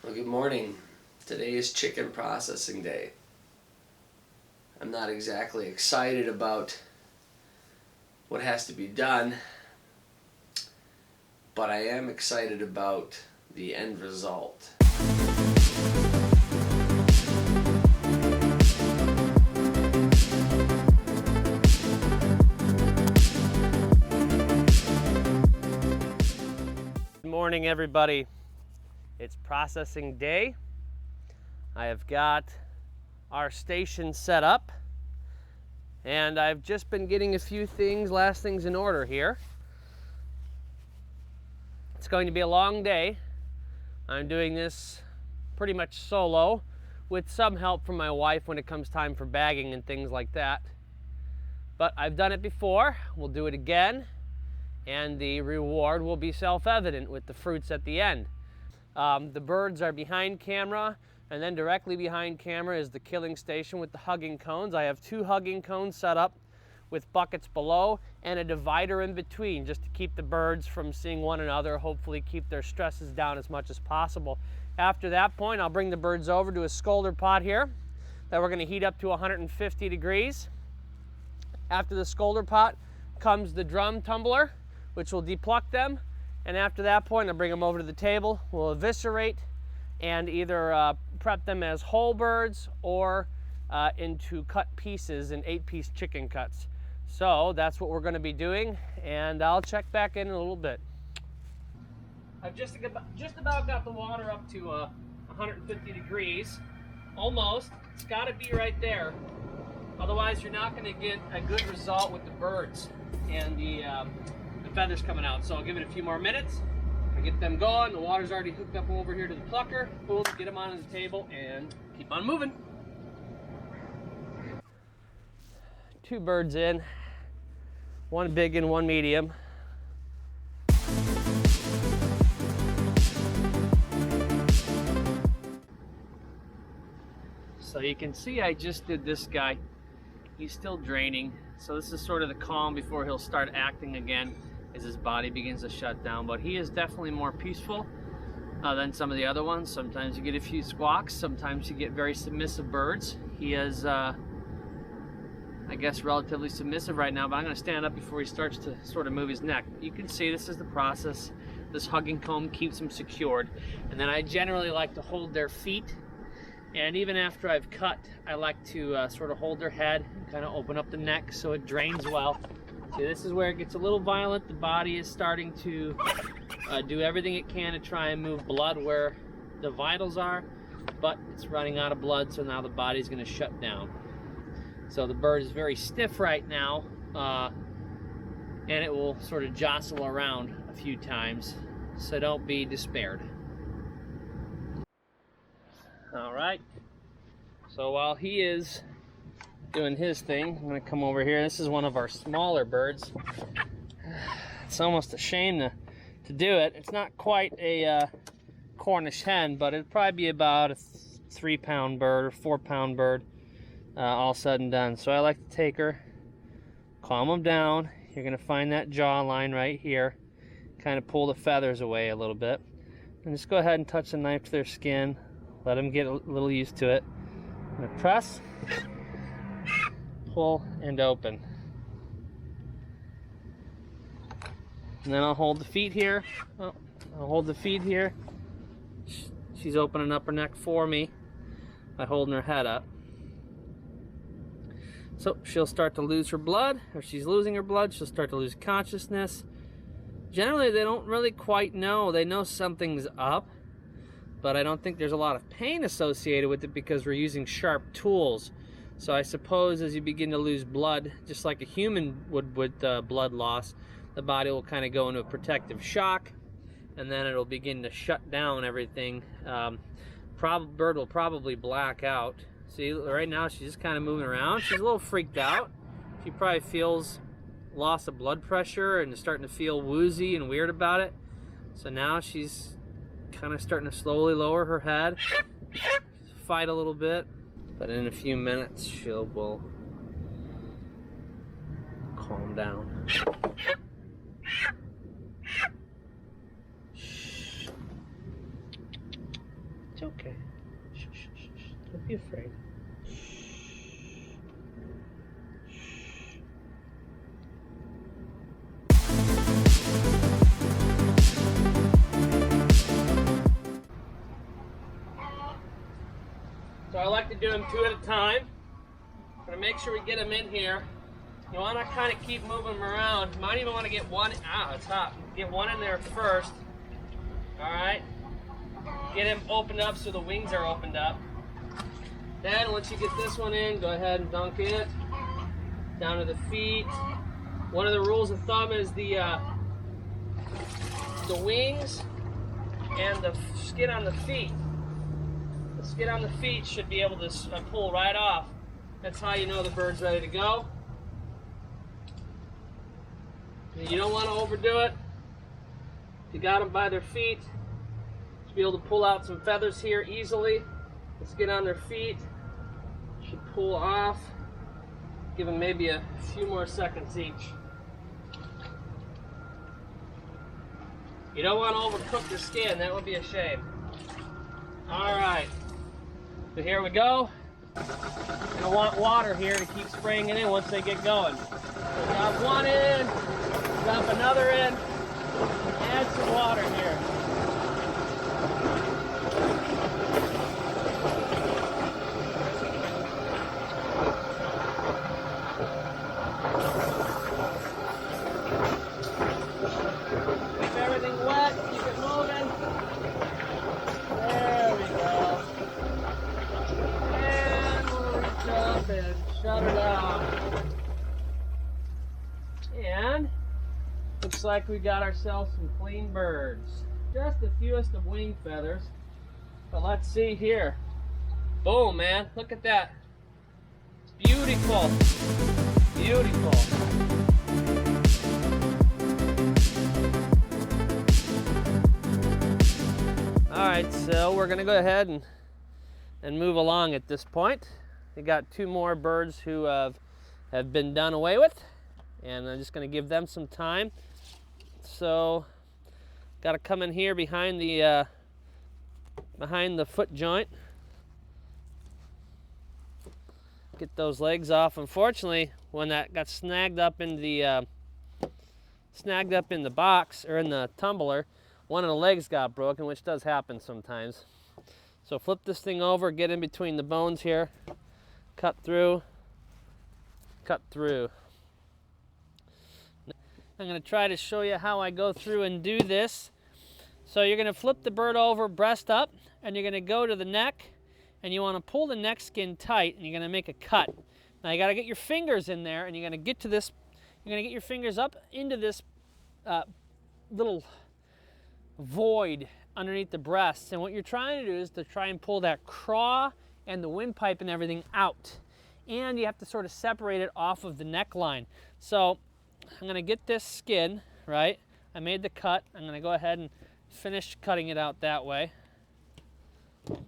Well, good morning. Today is chicken processing day. I'm not exactly excited about what has to be done, but I am excited about the end result. Good morning, everybody. It's processing day. I have got our station set up, and I've just been getting a few last things in order here. It's going to be a long day. I'm doing this pretty much solo with some help from my wife when it comes time for bagging and things like that. But I've done it before. We'll do it again, and the reward will be self-evident with the fruits at the end. The birds are behind camera, and then directly behind camera is the killing station with the hugging cones. I have 2 hugging cones set up with buckets below and a divider in between just to keep the birds from seeing one another, hopefully keep their stresses down as much as possible. After that point, I'll bring the birds over to a scalder pot here that we're going to heat up to 150 degrees. After the scalder pot comes the drum tumbler, which will depuck them. And after that point, I'll bring them over to the table. We'll eviscerate and either prep them as whole birds or into cut pieces in 8-piece chicken cuts. So that's what we're going to be doing, and I'll check back in a little bit. I've just about got the water up to 150 degrees, almost. It's got to be right there. Otherwise, you're not going to get a good result with the birds and the feathers coming out. So I'll give it a few more minutes. I get them going. The water's already hooked up over here to the plucker. Boom, get them onto the table and keep on moving. 2 birds in, 1 big and 1 medium. So you can see I just did this guy. He's still draining. So this is sort of the calm before he'll start acting again as his body begins to shut down. But he is definitely more peaceful than some of the other ones. Sometimes you get a few squawks. Sometimes you get very submissive birds. He is, I guess, relatively submissive right now, but I'm going to stand up before he starts to sort of move his neck. You can see this is the process. This hugging comb keeps them secured. And then I generally like to hold their feet. And even after I've cut, I like to sort of hold their head and kind of open up the neck so it drains well. See, this is where it gets a little violent. The body is starting to do everything it can to try and move blood where the vitals are, but it's running out of blood, so now the body's going to shut down. So the bird is very stiff right now, and it will sort of jostle around a few times, so don't be despaired. All right, so while he is doing his thing, I'm going to come over here. This is one of our smaller birds. It's almost a shame to do it. It's not quite a Cornish hen, but it'd probably be about a 3-pound bird or 4-pound bird, all said and done. So I like to take her, calm them down. You're going to find that jaw line right here. Kind of pull the feathers away a little bit. And just go ahead and touch the knife to their skin. Let them get a little used to it. I'm going to press, pull, and open. And then I'll hold the feet here. Oh, I'll hold the feet here. She's opening up her neck for me by holding her head up. So she'll start to lose her blood, or she's losing her blood. She'll start to lose consciousness. Generally, they don't really quite know. They know something's up, but I don't think there's a lot of pain associated with it because we're using sharp tools. So I suppose as you begin to lose blood, just like a human would with blood loss, the body will kind of go into a protective shock, and then it'll begin to shut down everything. Bird will probably black out. See, right now she's just kind of moving around. She's a little freaked out. She probably feels loss of blood pressure and is starting to feel woozy and weird about it. So now she's kind of starting to slowly lower her head, fight a little bit, but in a few minutes will calm down. It's okay. Shh, shh, shh, shh. Don't be afraid. So I like to do them 2 at a time. I'm gonna make sure we get them in here. You want to kind of keep moving them around. You might even want to get one. It's hot. Get one in there first. All right. Get him opened up so the wings are opened up. Then once you get this one in, go ahead and dunk it down to the feet. One of the rules of thumb is the wings and the skin on the feet. The skin on the feet should be able to pull right off. That's how you know the bird's ready to go. You don't want to overdo it. You got them by their feet. Should be able to pull out some feathers here easily. The skin on their feet should pull off. Give them maybe a few more seconds each. You don't want to overcook the skin. That would be a shame. All right. So here we go. You're gonna want water here to keep spraying it in once they get going. So drop one in, drop another in, add some water here. Keep everything wet, keep it moving. There we go. Up and shut it out. And looks like we got ourselves some clean birds. Just the fewest of wing feathers. But let's see here. Boom, man. Look at that. Beautiful. Beautiful. Alright, so we're gonna go ahead and move along at this point. We got 2 more birds who have been done away with, and I'm just going to give them some time. So, got to come in here behind the foot joint. Get those legs off. Unfortunately, when that got snagged up in the box or in the tumbler, one of the legs got broken, which does happen sometimes. So flip this thing over, get in between the bones here. Cut through, cut through. I'm going to try to show you how I go through and do this. So you're going to flip the bird over breast up, and you're going to go to the neck, and you want to pull the neck skin tight, and you're going to make a cut. Now you got to get your fingers in there, and you're going to get to this, you're going to get your fingers up into this little void underneath the breast. And what you're trying to do is to try and pull that craw and the windpipe and everything out. And you have to sort of separate it off of the neckline. So I'm going to get this skin, right? I made the cut. I'm going to go ahead and finish cutting it out that way.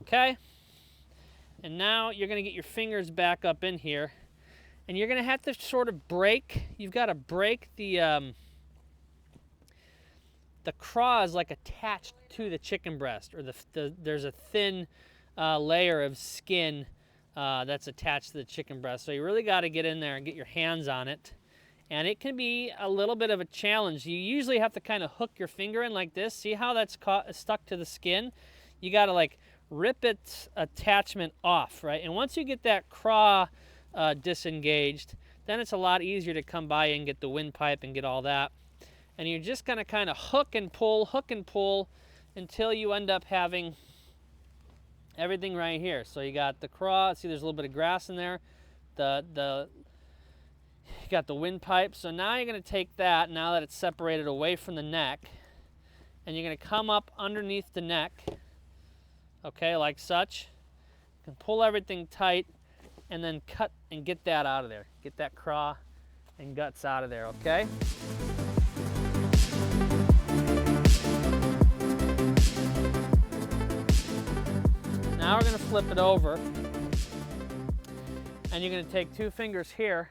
Okay? And now you're going to get your fingers back up in here. And you're going to have to sort of break. You've got to break the craw is like attached to the chicken breast, or there's a thin layer of skin that's attached to the chicken breast. So you really got to get in there and get your hands on it. And it can be a little bit of a challenge. You usually have to kind of hook your finger in like this. See how that's stuck to the skin? You got to like rip its attachment off, right? And once you get that craw disengaged, then it's a lot easier to come by and get the windpipe and get all that. And you're just going to kind of hook and pull until you end up having everything right here. So you got the craw. See, there's a little bit of grass in there. You got the windpipe. So now you're going to take that, now that it's separated away from the neck, and you're going to come up underneath the neck, okay, like such. You can pull everything tight and then cut and get that out of there. Get that craw and guts out of there, okay? Now we're going to flip it over, and you're going to take 2 fingers here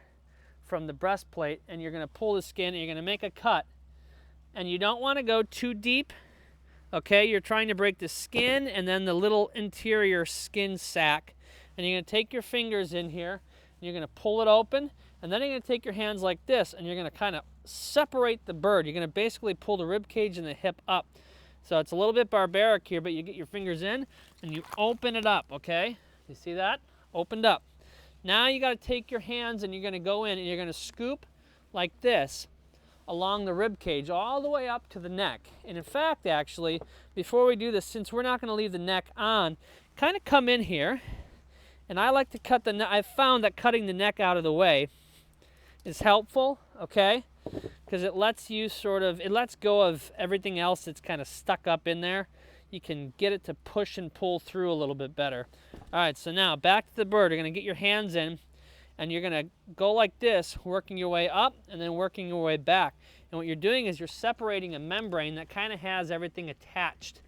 from the breastplate, and you're going to pull the skin, and you're going to make a cut. And you don't want to go too deep, Okay, you're trying to break the skin and then the little interior skin sac. And you're going to take your fingers in here, and you're going to pull it open, and then you're going to take your hands like this, and you're going to kind of separate the bird. You're going to basically pull the rib cage and the hip up. So it's a little bit barbaric here, but you get your fingers in, and you open it up, okay? You see that? Opened up. Now you got to take your hands, and you're going to go in, and you're going to scoop like this along the rib cage all the way up to the neck. And in fact, actually, before we do this, since we're not going to leave the neck on, kind of come in here. And I like to cut the neck. I've found that cutting the neck out of the way is helpful, okay? Because it lets you it lets go of everything else that's kind of stuck up in there. You can get it to push and pull through a little bit better. All right, so now back to the bird. You're going to get your hands in, and you're going to go like this, working your way up and then working your way back. And what you're doing is you're separating a membrane that kind of has everything attached.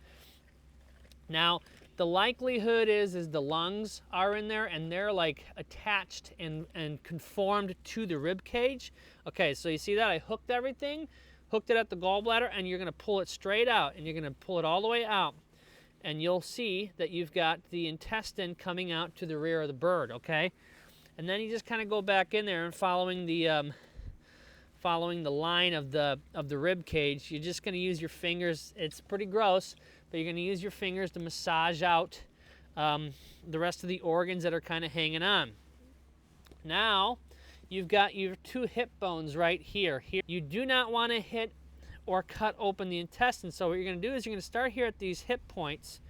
Now, the likelihood is the lungs are in there, and they're like attached and conformed to the rib cage. Okay, so you see that? I hooked everything, hooked it at the gallbladder, and you're going to pull it straight out, and you're going to pull it all the way out. And you'll see that you've got the intestine coming out to the rear of the bird, okay? And then you just kind of go back in there and following the line of the rib cage. You're just going to use your fingers. It's pretty gross, but you're going to use your fingers to massage out the rest of the organs that are kind of hanging on. Now, you've got your two hip bones right here. You do not want to hit or cut open the intestine. So what you're going to do is you're going to start here at these hip points,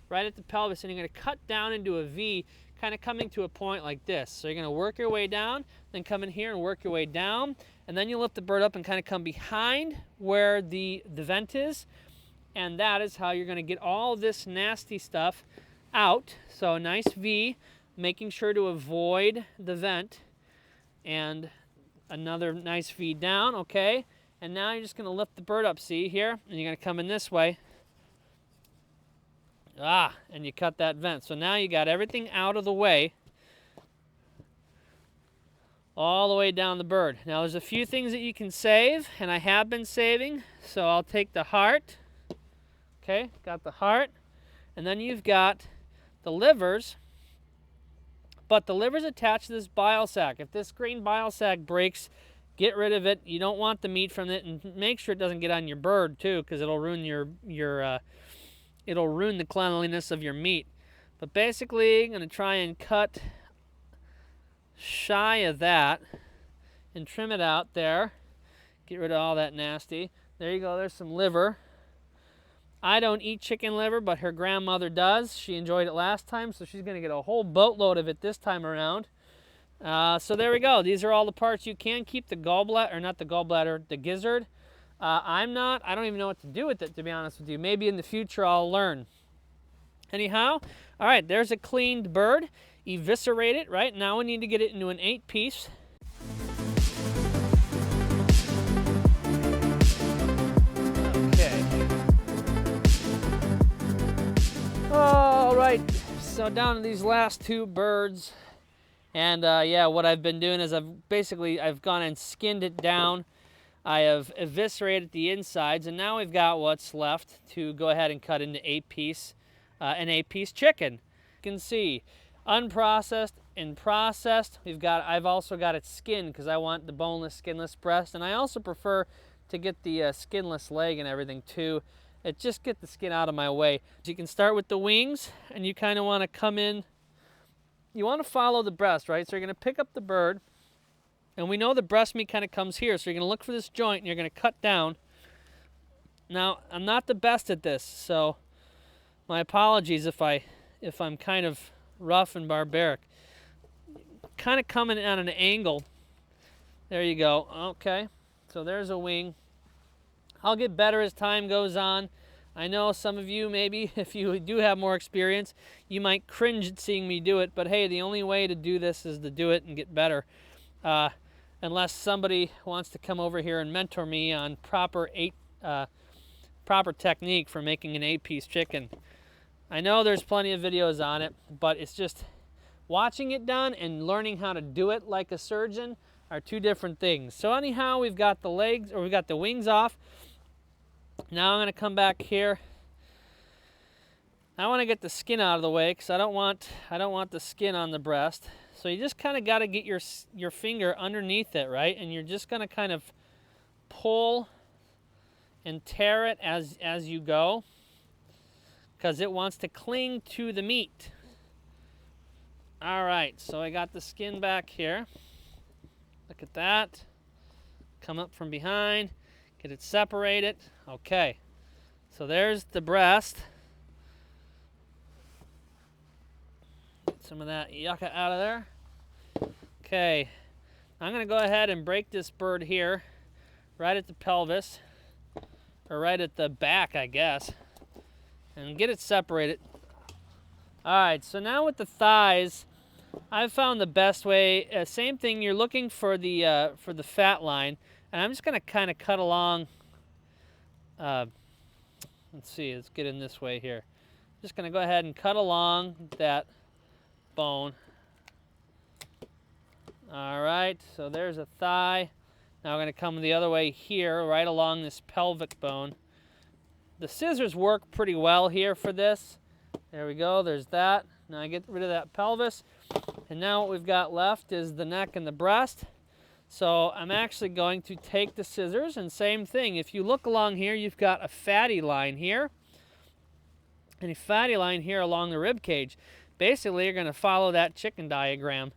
right at the pelvis, and you're going to cut down into a V, kind of coming to a point like this. So you're going to work your way down, then come in here and work your way down, and then you lift the bird up and kind of come behind where the vent is, and that is how you're going to get all this nasty stuff out. So a nice V, making sure to avoid the vent, and another nice V down, okay? And now you're just going to lift the bird up, see here, and you're going to come in this way. And you cut that vent. So now you got everything out of the way, all the way down the bird. Now there's a few things that you can save, and I have been saving. So I'll take the heart. Okay, got the heart. And then you've got the livers. But the liver's attached to this bile sac. If this green bile sac breaks, get rid of it. You don't want the meat from it, and make sure it doesn't get on your bird too, because it'll ruin it'll ruin the cleanliness of your meat. But basically, I'm going to try and cut shy of that and trim it out there. Get rid of all that nasty. There you go. There's some liver. I don't eat chicken liver, but her grandmother does. She enjoyed it last time, so she's going to get a whole boatload of it this time around. So there we go. These are all the parts. You can keep the gallbladder, or not the gallbladder, the gizzard. I don't even know what to do with it, to be honest with you. Maybe in the future I'll learn. Anyhow, all right, there's a cleaned bird. Eviscerate it, right? Now we need to get it into an 8-piece. Okay. All right, so down to these last two birds. And yeah, what I've been doing is I've gone and skinned it down. I have eviscerated the insides, and now we've got what's left to go ahead and cut into an 8-piece chicken. You can see unprocessed and processed. I've also got it skinned because I want the boneless, skinless breast, and I also prefer to get the skinless leg and everything too. Just get the skin out of my way. So you can start with the wings, and you kind of want to come in. You want to follow the breast, right? So you're going to pick up the bird. And we know the breast meat kind of comes here, so you're going to look for this joint, and you're going to cut down. Now, I'm not the best at this, so my apologies if I'm kind of rough and barbaric. Kind of coming at an angle. There you go. Okay, so there's a wing. I'll get better as time goes on. I know some of you, maybe, if you do have more experience, you might cringe at seeing me do it, but hey, the only way to do this is to do it and get better. Unless somebody wants to come over here and mentor me on proper technique for making an 8-piece chicken. I know there's plenty of videos on it, but it's just watching it done and learning how to do it like a surgeon are two different things. So anyhow, we've got the legs, or we've got the wings off. Now I'm going to come back here I want to get the skin out of the way because I don't want the skin on the breast. So you just kind of got to get your finger underneath it, right? And you're just going to kind of pull and tear it as you go, because it wants to cling to the meat. All right, so I got the skin back here. Look at that. Come up from behind, get it separated. Okay, so there's the breast. Get some of that yucca out of there. Okay, I'm gonna go ahead and break this bird here, right at the pelvis, or right at the back, I guess, and get it separated. All right, so now with the thighs, I've found the best way. Same thing. You're looking for the fat line, and I'm just gonna kind of cut along. Let's see. Let's get in this way here. Just gonna go ahead and cut along that bone. All right. So there's a thigh. Now we're gonna come the other way here, right along this pelvic bone. The scissors work pretty well here for this. There we go. There's that. Now I get rid of that pelvis. And now what we've got left is the neck and the breast. So I'm actually going to take the scissors, and same thing. If you look along here, you've got a fatty line here and a fatty line here along the rib cage. Basically, you're going to follow that chicken diagram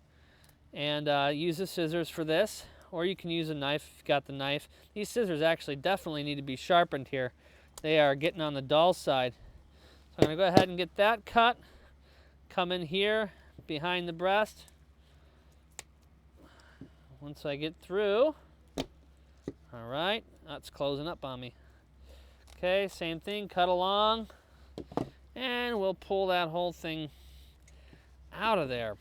and use the scissors for this, or you can use a knife if you've got the knife. These scissors actually definitely need to be sharpened here. They are getting on the dull side. So I'm going to go ahead and get that cut. Come in here behind the breast. Once I get through, all right, that's closing up on me. Okay, same thing, cut along, and we'll pull that whole thing out of there.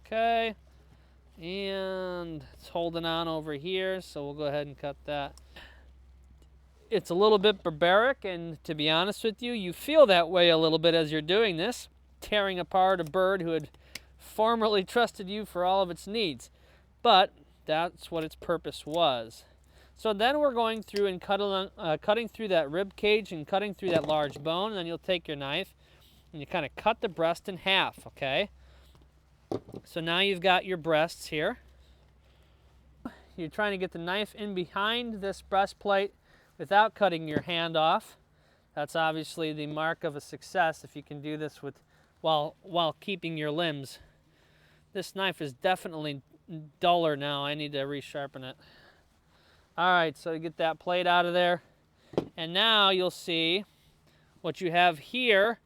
Okay, and it's holding on over here, so we'll go ahead and cut that. It's a little bit barbaric, and to be honest with you, you feel that way a little bit as you're doing this, tearing apart a bird who had formerly trusted you for all of its needs. But that's what its purpose was. So then we're going through and cutting through that rib cage and cutting through that large bone, and then you'll take your knife and you kind of cut the breast in half, okay? So now you've got your breasts here. You're trying to get the knife in behind this breastplate without cutting your hand off. That's obviously the mark of a success if you can do this while keeping your limbs. This knife is definitely duller now. I need to resharpen it. All right, so you get that plate out of there. And now you'll see what you have here.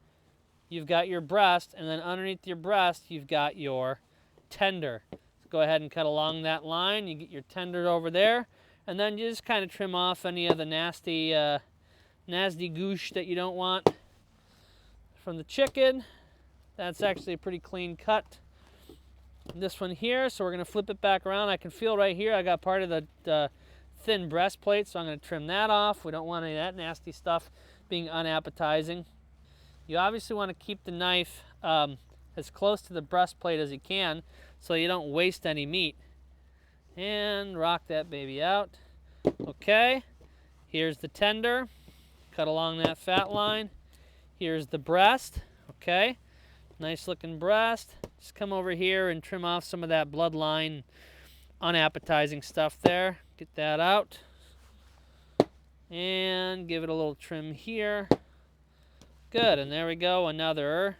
You've got your breast, and then underneath your breast, you've got your tender. So go ahead and cut along that line. You get your tender over there. And then you just kind of trim off any of the nasty goosh that you don't want from the chicken. That's actually a pretty clean cut. This one here, so we're going to flip it back around. I can feel right here I got part of the thin breastplate, so I'm going to trim that off. We don't want any of that nasty stuff being unappetizing. You obviously want to keep the knife as close to the breastplate as you can so you don't waste any meat. And rock that baby out. Okay, here's the tender. Cut along that fat line. Here's the breast. Okay, nice looking breast. Just come over here and trim off some of that bloodline, unappetizing stuff there. Get that out. And give it a little trim here. Good, and there we go, another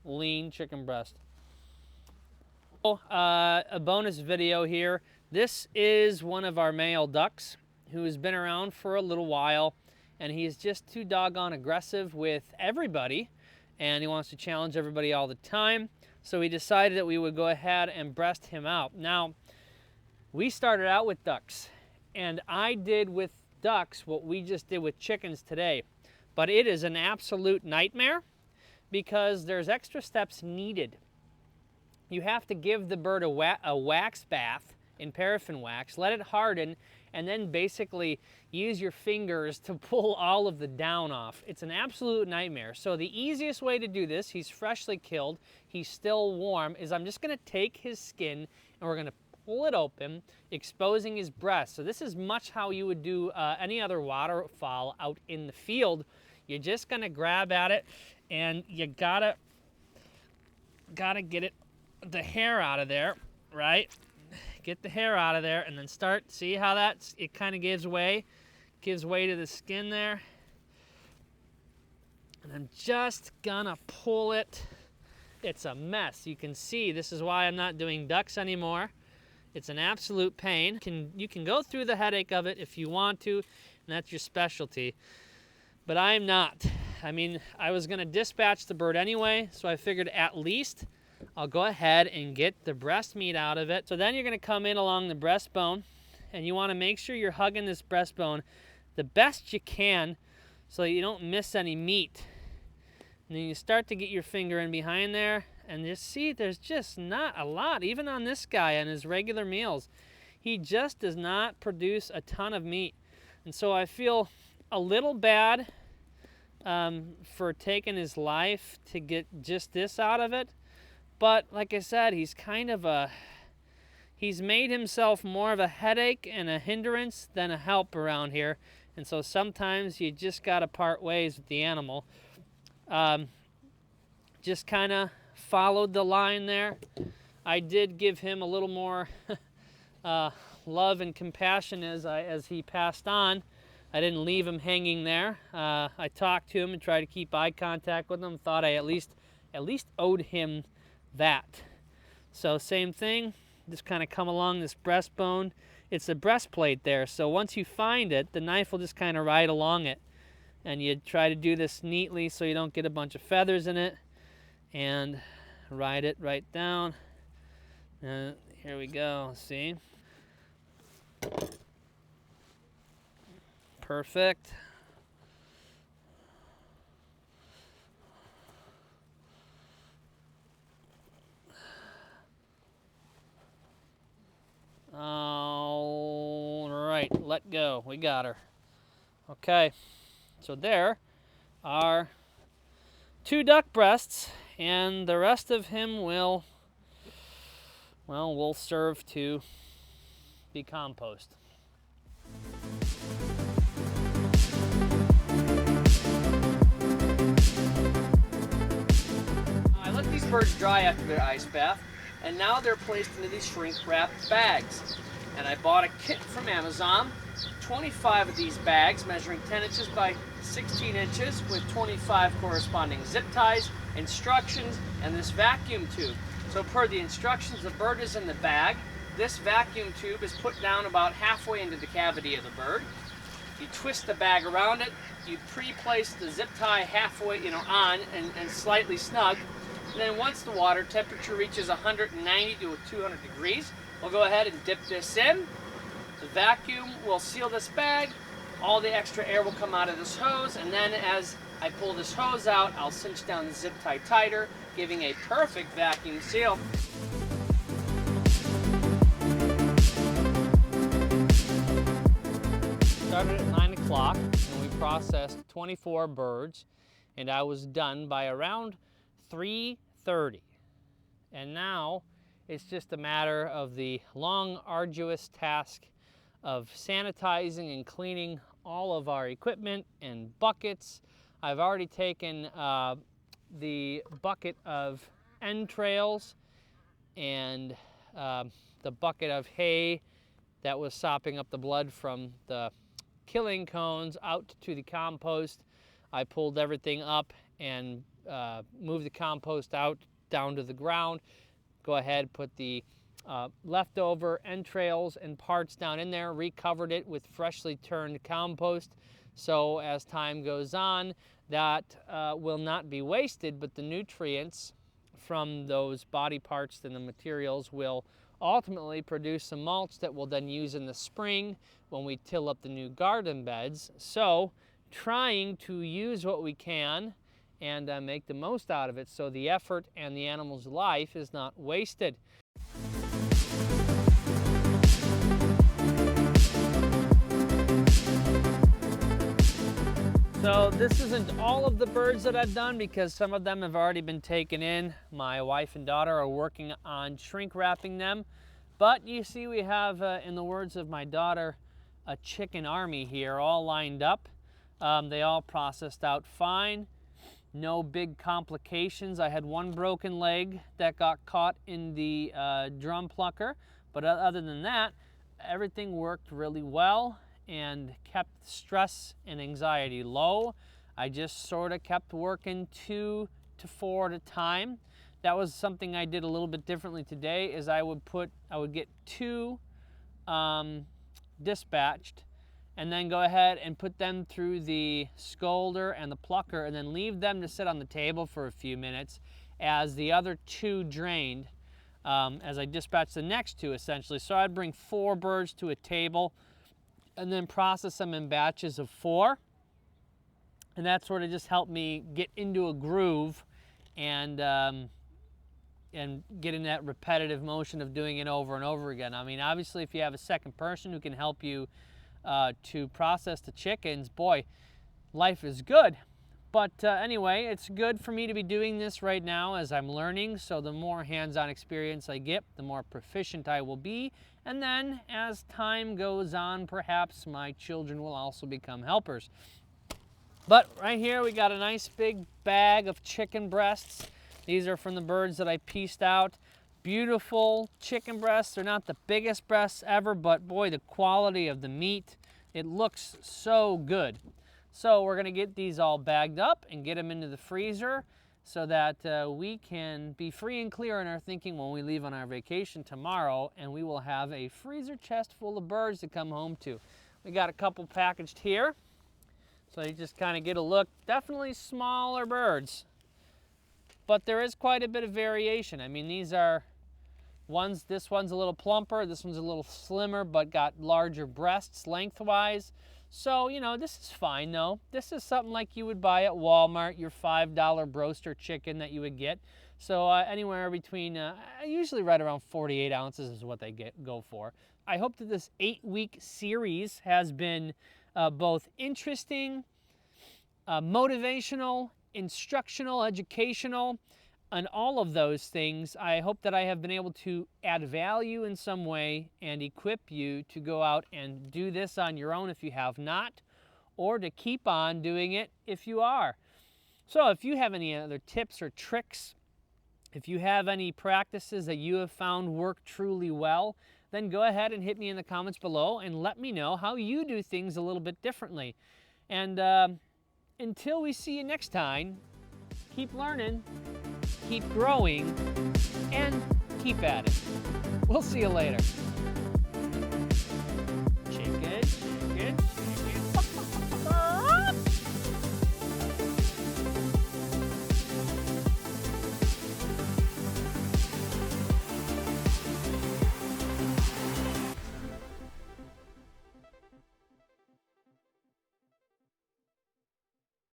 lean chicken breast. A bonus video here. This is one of our male ducks who has been around for a little while, and he's just too doggone aggressive with everybody, and he wants to challenge everybody all the time. So we decided that we would go ahead and breast him out. Now, we started out with ducks, and I did with ducks what we just did with chickens today. But it is an absolute nightmare because there's extra steps needed. You have to give the bird a wax bath in paraffin wax, let it harden, and then basically use your fingers to pull all of the down off. It's an absolute nightmare. So the easiest way to do this, he's freshly killed, he's still warm, is I'm just gonna take his skin and we're gonna pull it open, exposing his breast. So this is much how you would do any other waterfowl out in the field. You're just gonna grab at it, and you gotta get the hair out of there, right? Get the hair out of there, and then start. See how it kind of gives way to the skin there. And I'm just gonna pull it. It's a mess. You can see this is why I'm not doing ducks anymore. It's an absolute pain. You can go through the headache of it if you want to, and that's your specialty. But I'm not. I mean, I was gonna dispatch the bird anyway, so I figured at least I'll go ahead and get the breast meat out of it. So then you're gonna come in along the breastbone, and you wanna make sure you're hugging this breastbone the best you can so you don't miss any meat. And then you start to get your finger in behind there, and you see there's just not a lot, even on this guy on his regular meals. He just does not produce a ton of meat. And so I feel a little bad for taking his life to get just this out of it. But like I said, he's made himself more of a headache and a hindrance than a help around here. And so sometimes you just gotta part ways with the animal. Just kind of followed the line there. I did give him a little more love and compassion as he passed on. I didn't leave him hanging there. I talked to him and tried to keep eye contact with him. Thought I at least owed him that. So same thing, just kind of come along this breastbone. It's the breastplate there, so once you find it, the knife will just kind of ride along it. And you try to do this neatly so you don't get a bunch of feathers in it, and ride it right down. Here we go, see? Perfect. All right, let go. We got her. Okay, so there are 2 duck breasts, and the rest of him will serve to be compost. I let these birds dry after their ice bath, and now they're placed into these shrink-wrapped bags. And I bought a kit from Amazon, 25 of these bags measuring 10 inches by 16 inches with 25 corresponding zip ties, instructions, and this vacuum tube. So per the instructions, the bird is in the bag. This vacuum tube is put down about halfway into the cavity of the bird. You twist the bag around it, you pre-place the zip tie halfway, on and slightly snug. And then once the water temperature reaches 190 to 200 degrees, we'll go ahead and dip this in. The vacuum will seal this bag. All the extra air will come out of this hose, and then as I pull this hose out, I'll cinch down the zip tie tighter, giving a perfect vacuum seal. Started at 9 o'clock, and we processed 24 birds, and I was done by around 3:30. And now it's just a matter of the long, arduous task of sanitizing and cleaning all of our equipment and buckets. I've already taken the bucket of entrails and the bucket of hay that was sopping up the blood from the killing cones out to the compost. I pulled everything up and moved the compost out down to the ground. Go ahead, put the leftover entrails and parts down in there, recovered it with freshly turned compost. So as time goes on, that will not be wasted, but the nutrients from those body parts and the materials will ultimately produce some mulch that we'll then use in the spring when we till up the new garden beds. So trying to use what we can and make the most out of it so the effort and the animal's life is not wasted. So this isn't all of the birds that I've done because some of them have already been taken in. My wife and daughter are working on shrink wrapping them, But you see we have, in the words of my daughter, a chicken army here all lined up. They all processed out fine. No big complications. I had one broken leg that got caught in the drum plucker, but other than that, everything worked really well and kept stress and anxiety low. I just sort of kept working 2 to 4 at a time. That was something I did a little bit differently today, is I would get 2 dispatched, and then go ahead and put them through the scalder and the plucker, and then leave them to sit on the table for a few minutes as the other 2 drained, as I dispatched the next 2 essentially. So I'd bring 4 birds to a table and then process them in batches of 4. And that sort of just helped me get into a groove and get in that repetitive motion of doing it over and over again. I mean, obviously, if you have a second person who can help you to process the chickens, boy, life is good. But anyway, it's good for me to be doing this right now as I'm learning. So the more hands-on experience I get, the more proficient I will be. And then as time goes on, perhaps my children will also become helpers. But right here we got a nice big bag of chicken breasts. These are from the birds that I pieced out. Beautiful chicken breasts. They're not the biggest breasts ever, but boy, the quality of the meat, it looks so good. So we're gonna get these all bagged up and get them into the freezer so that we can be free and clear in our thinking when we leave on our vacation tomorrow, and we will have a freezer chest full of birds to come home to. We got a couple packaged here. So you just kind of get a look. Definitely smaller birds, but there is quite a bit of variation. I mean, these are this one's a little plumper, this one's a little slimmer, but got larger breasts lengthwise. So, you know, this is fine though. This is something like you would buy at Walmart, your $5 broaster chicken that you would get. So anywhere between, usually right around 48 ounces is what they go for. I hope that this 8-week series has been both interesting, motivational, instructional, educational, and all of those things. I hope that I have been able to add value in some way and equip you to go out and do this on your own if you have not, or to keep on doing it if you are. So if you have any other tips or tricks, if you have any practices that you have found work truly well, then go ahead and hit me in the comments below and let me know how you do things a little bit differently. And until we see you next time, keep learning, keep growing, and keep at it. We'll see you later.